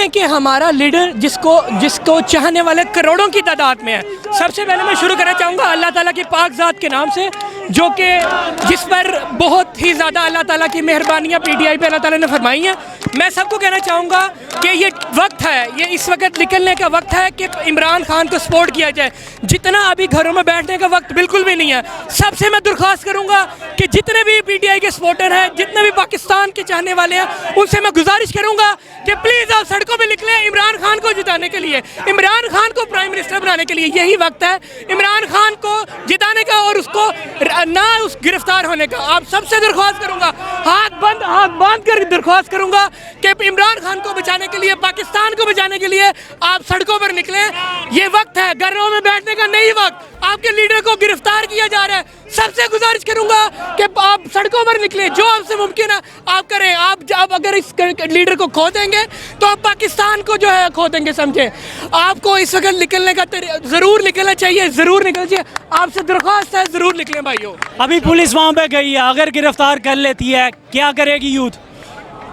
हैं कि हमारा लीडर जिसको चाहने वाले करोड़ों की तादाद में है। सबसे पहले मैं शुरू करना चाहूँगा अल्लाह ताला की पाक ज़ात के नाम से, जो कि जिस पर बहुत ही ज़्यादा अल्लाह ताला की मेहरबानियाँ PTI पे अल्लाह ताला ने फरमाई हैं। मैं सबको कहना चाहूँगा कि ये वक्त है, ये इस वक्त निकलने का वक्त है कि इमरान खान को सपोर्ट किया जाए। जितना अभी घरों में बैठने का वक्त बिल्कुल भी नहीं है। सबसे मैं दरख्वास्त करूँगा कि जितने भी PTI के सपोर्टर हैं, जितने भी पाकिस्तान के चाहने वाले हैं, उनसे मैं गुजारिश करूँगा कि प्लीज़ आप सड़कों पर निकलें इमरान खान को जिताने के लिए, इमरान खान को प्राइम मिनिस्टर बनाने के लिए। यही वक्त है इमरान खान को जिताने का और उसको ना उस गिरफ्तार होने का। आप सबसे दरख्वास्त करूँगा, हाथ बांध कर दरख्वास्त करूँगा कि इमरान खान को बचाने के लिए, पाकिस्तान को बचाने के लिए आप सड़कों पर निकलें। ये वक्त है, घरों में बैठने का नहीं वक्त। आपके लीडर को गिरफ्तार किया जा रहा है। सबसे गुजारिश करूंगा कि आप सड़कों पर निकलें, जो आपसे मुमकिन है आप करें। आप अगर इस लीडर को खो देंगे तो आप पाकिस्तान को जो है खो देंगे, समझे। आपको इस वक्त निकलने का ज़रूर निकलना चाहिए, ज़रूर निकलना चाहिए। आपसे दरख्वास्त है, ज़रूर निकलें भाइयों। अभी पुलिस वहाँ पे गई है, अगर गिरफ्तार कर लेती है क्या करेगी यूथ?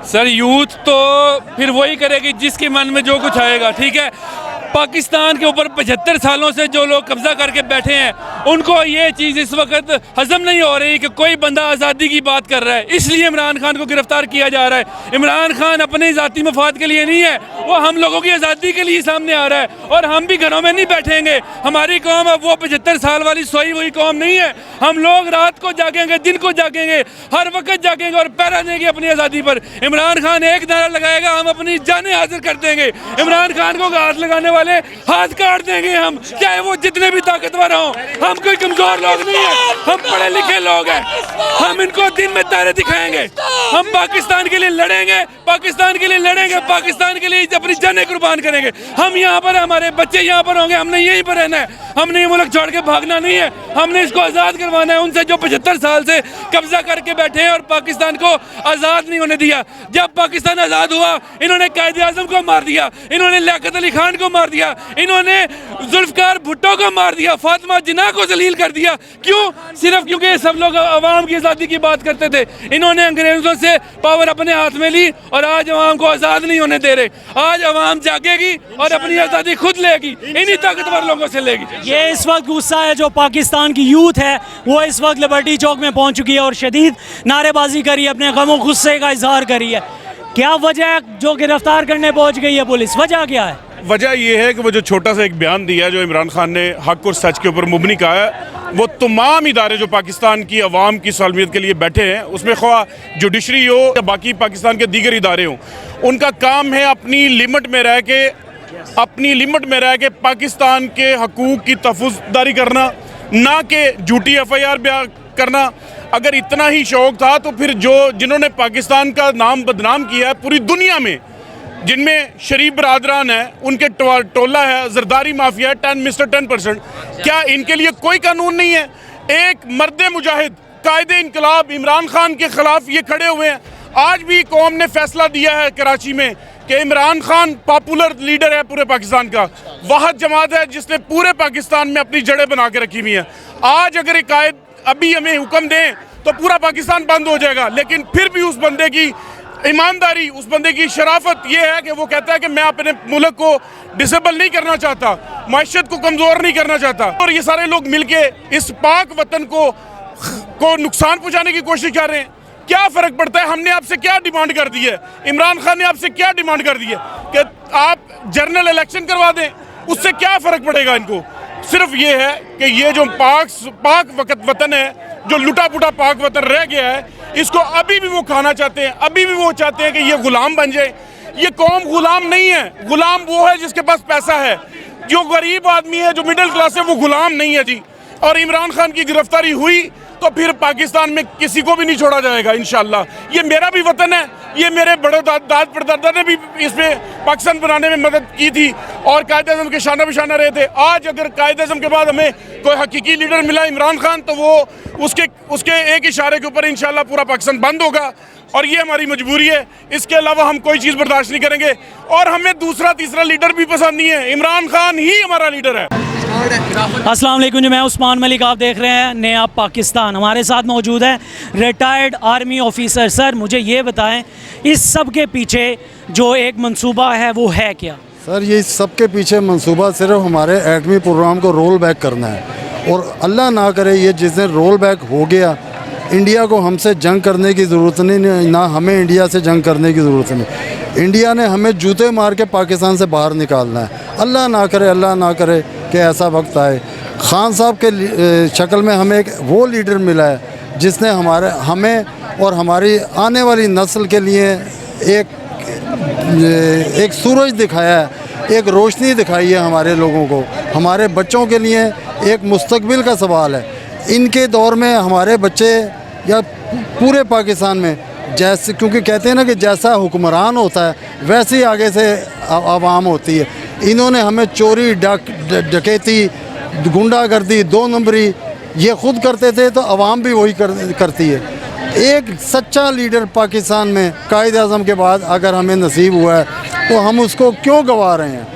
सर यूथ तो फिर वही करेगी जिसके मन में जो कुछ आएगा, ठीक है। पाकिस्तान के ऊपर 75 सालों से जो लोग कब्जा करके बैठे हैं, उनको ये चीज़ इस वक्त हजम नहीं हो रही कि कोई बंदा आज़ादी की बात कर रहा है, इसलिए इमरान खान को गिरफ्तार किया जा रहा है। इमरान खान अपने ज़ाती मफाद के लिए नहीं है, वो हम लोगों की आज़ादी के लिए सामने आ रहा है। और हम भी घरों में नहीं बैठेंगे। हमारी कौम अब वो 75 साल वाली सोई हुई कौम नहीं है। हम लोग रात को जागेंगे, दिन को जागेंगे, हर वक्त जागेंगे और पहरा देंगे अपनी आज़ादी पर। इमरान खान एक नारा लगाएगा, हम अपनी जानें हाजिर कर देंगे। इमरान खान को हाथ लगाने वाले हाथ काट देंगे हम, चाहे वो जितने भी ताकतवर हों। हम कोई कमजोर लोग नहीं है, हम पढ़े लिखे लोग हैं। हम इनको दिन में तारे दिखाएंगे। हम पाकिस्तान के लिए लड़ेंगे, पाकिस्तान के लिए लड़ेंगे, पाकिस्तान के लिए अपनी जानें कुर्बान करेंगे। हम यहाँ पर, हमारे बच्चे यहाँ पर होंगे, हमने यहीं पर रहना है। हमने ये मुल्क छोड़ के भागना नहीं है, हमने इसको आज़ाद करवाना है उनसे जो 75 साल से कब्जा करके बैठे हैं और पाकिस्तान को आज़ाद नहीं होने दिया। जब पाकिस्तान आज़ाद हुआ, इन्होंने कायदे आज़म को मार दिया, इन्होंने लियाकत अली खान को मार दिया, इन्होंने जुल्फ़िकार भुट्टो को मार दिया, फातिमा जिन्ना को जलील कर दिया। क्यों? सिर्फ क्योंकि ये सब लोग अवाम की आज़ादी की बात करते थे। इन्होंने अंग्रेज़ों से पावर अपने हाथ में ली और आज अवाम को आज़ाद नहीं होने दे रहे। आज अवाम जागेगी और अपनी आज़ादी खुद लेगी, इन्हीं ताकतवर लोगों से लेगी। ये इस वक्त गुस्सा है जो पाकिस्तान की यूथ है, वो इस वक्त लिबर्टी चौक में पहुंच चुकी है और शदीद नारेबाजी करी है, अपने गम और गुस्से का इजहार करी है। क्या वजह है जो गिरफ्तार करने पहुंच गई है पुलिस? वजह क्या है? वजह यह है कि वो जो छोटा सा एक बयान दिया है जो इमरान खान ने हक और सच के ऊपर मुबनी कहा है, वो तमाम इदारे जो पाकिस्तान की अवाम की सालमियत के लिए बैठे हैं, उसमें ख्वाह जुडिशरी हो या बाकी पाकिस्तान के दीगर इदारे हों, उनका काम है अपनी लिमिट में रह के पाकिस्तान के हकूक़ की तहफ़्फ़ुज़दारी करना, ना कि झूठी FIR बयान करना। अगर इतना ही शौक़ था तो फिर जिन्होंने पाकिस्तान का नाम बदनाम किया है पूरी दुनिया में, जिनमें शरीफ बरादरान है, उनके टोला है, जरदारी माफिया है, मिस्टर 10%, क्या इनके लिए कोई कानून नहीं है? एक मर्द मुजाहिद कायदे इनकलाब इमरान खान के खिलाफ ये खड़े हुए हैं। आज भी कौम ने फैसला दिया है कराची में कि इमरान खान पॉपुलर लीडर है पूरे पाकिस्तान का, वाहिद जमात है जिसने पूरे पाकिस्तान में अपनी जड़ें बना के रखी हुई हैं। आज अगर एक कायद अभी हमें हुक्म दें तो पूरा पाकिस्तान बंद हो जाएगा, लेकिन फिर भी उस बंदे की ईमानदारी, उस बंदे की शराफत ये है कि वो कहता है कि मैं अपने मुल्क को डिसेबल नहीं करना चाहता, मैशत को कमज़ोर नहीं करना चाहता। और ये सारे लोग मिलके इस पाक वतन को नुकसान पहुँचाने की कोशिश कर रहे हैं। क्या फ़र्क पड़ता है? हमने आपसे क्या डिमांड कर दी है? इमरान खान ने आपसे क्या डिमांड कर दी है कि आप जनरल इलेक्शन करवा दें? उससे क्या फ़र्क पड़ेगा इनको? सिर्फ ये है कि ये जो पाक वतन है, जो लुटा पुटा पाक वतन रह गया है, इसको अभी भी वो खाना चाहते हैं। अभी भी वो चाहते हैं कि ये गुलाम बन जाए। ये कौम गुलाम नहीं है, गुलाम वो है जिसके पास पैसा है। जो गरीब आदमी है, जो मिडिल क्लास है, वो गुलाम नहीं है जी। और इमरान खान की गिरफ्तारी हुई तो फिर पाकिस्तान में किसी को भी नहीं छोड़ा जाएगा इंशाल्लाह। ये मेरा भी वतन है, ये मेरे बड़े दाद परदादा ने भी इसमें पाकिस्तान बनाने में मदद की थी और कायदे आज़म के शाना बिशाना रहे थे। आज अगर कायदे आज़म के बाद हमें कोई हकीकी लीडर मिला इमरान खान, तो वो उसके एक इशारे के ऊपर इंशाल्लाह पूरा पाकिस्तान बंद होगा और ये हमारी मजबूरी है। इसके अलावा हम कोई चीज़ बर्दाश्त नहीं करेंगे और हमें दूसरा तीसरा लीडर भी पसंद नहीं है। इमरान खान ही हमारा लीडर है। अस्सलाम वालेकुम जी, मैं उस्मान मलिक, आप देख रहे हैं नया पाकिस्तान। हमारे साथ मौजूद है रिटायर्ड आर्मी ऑफिसर। सर मुझे ये बताएं, इस सब के पीछे जो एक मंसूबा है वो है क्या? सर ये सब के पीछे मंसूबा सिर्फ हमारे एटमी प्रोग्राम को रोल बैक करना है, और अल्लाह ना करे ये जिस दिन रोल बैक हो गया, इंडिया को हमसे जंग करने की ज़रूरत नहीं, ना हमें इंडिया से जंग करने की ज़रूरत नहीं। इंडिया ने हमें जूते मार के पाकिस्तान से बाहर निकालना है। अल्लाह ना करे कि ऐसा वक्त आए। खान साहब के शक्ल में हमें एक वो लीडर मिला है जिसने हमें और हमारी आने वाली नस्ल के लिए एक सूरज दिखाया है, एक रोशनी दिखाई है हमारे लोगों को। हमारे बच्चों के लिए एक मुस्तकबिल का सवाल है। इनके दौर में हमारे बच्चे या पूरे पाकिस्तान में जैसे, क्योंकि कहते हैं ना कि जैसा हुक्मरान होता है वैसे ही आगे से आवाम होती है। इन्होंने हमें चोरी, डकैती, गुंडागर्दी, 2 नंबरी ये खुद करते थे, तो आवाम भी वही करती है। एक सच्चा लीडर पाकिस्तान में कायद आज़म के बाद अगर हमें नसीब हुआ है तो हम उसको क्यों गंवा रहे हैं?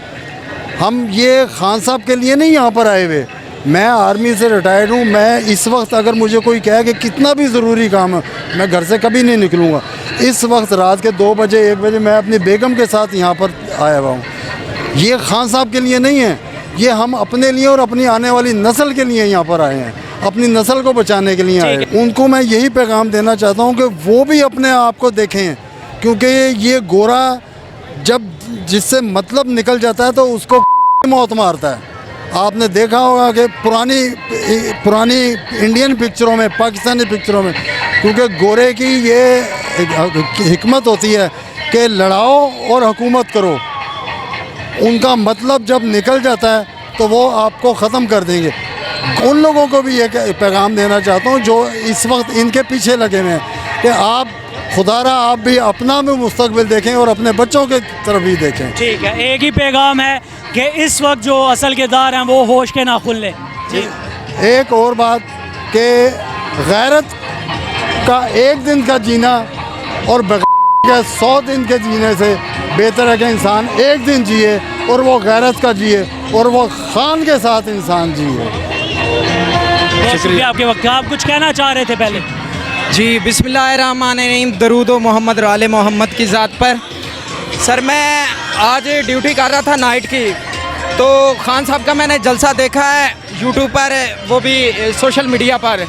हम ये खान साहब के लिए नहीं यहाँ पर आए हुए। मैं आर्मी से रिटायर्ड हूँ। मैं इस वक्त अगर मुझे कोई कहे कि कितना भी ज़रूरी काम है, मैं घर से कभी नहीं निकलूँगा। इस वक्त रात के 2 बजे 1 बजे मैं अपनी बेगम के साथ यहाँ पर आया हुआ हूँ। ये खान साहब के लिए नहीं है, ये हम अपने लिए और अपनी आने वाली नस्ल के लिए यहाँ पर आए हैं, अपनी नस्ल को बचाने के लिए आए हैं। उनको मैं यही पैगाम देना चाहता हूँ कि वो भी अपने आप को देखें, क्योंकि ये गोरा जब जिससे मतलब निकल जाता है तो उसको मौत मारता है। आपने देखा होगा कि पुरानी इंडियन पिक्चरों में, पाकिस्तानी पिक्चरों में, क्योंकि गोरे की ये हिकमत होती है कि लड़ाओ और हुकूमत करो। उनका मतलब जब निकल जाता है तो वो आपको ख़त्म कर देंगे। उन लोगों को भी ये पैगाम देना चाहता हूँ जो इस वक्त इनके पीछे लगे हुए हैं कि आप खुदारा आप भी अपना भी मुस्तकबिल देखें और अपने बच्चों के तरफ भी देखें। ठीक है, एक ही पैगाम है कि इस वक्त जो असल किरदार हैं वो होश के नाखुन लें। जी, एक और बात कि गैरत का एक दिन का जीना और बगैर 100 दिन के जीने से बेहतर है कि इंसान एक दिन जिए और वो गैरत का जिए और वो खान के साथ इंसान जिए। बहुत शुक्रिया आपके वक्त का। आप कुछ कहना चाह रहे थे पहले? जी, बिस्मिल्लाहिर्रहमानिर्रहीम, दरूदो मोहम्मद और आले मोहम्मद की ज़ात पर। सर मैं आज ड्यूटी कर रहा था नाइट की, तो खान साहब का मैंने जलसा देखा है यूट्यूब पर, वो भी सोशल मीडिया पर,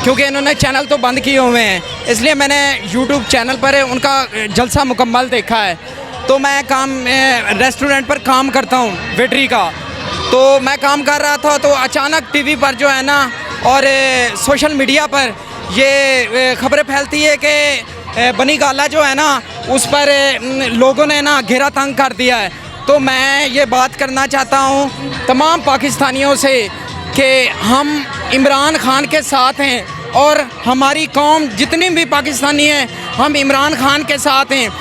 क्योंकि इन्होंने चैनल तो बंद किए हुए हैं, इसलिए मैंने यूट्यूब चैनल पर उनका जलसा मुकम्मल देखा है। तो मैं रेस्टोरेंट पर काम करता हूँ वेटरी का, तो मैं काम कर रहा था तो अचानक टीवी पर जो है ना और सोशल मीडिया पर ये खबरें फैलती है कि बनी गाला जो है ना उस पर लोगों ने ना घेरा तंग कर दिया है। तो मैं ये बात करना चाहता हूँ तमाम पाकिस्तानियों से कि हम इमरान खान के साथ हैं और हमारी कौम जितनी भी पाकिस्तानी हैं हम इमरान खान के साथ हैं।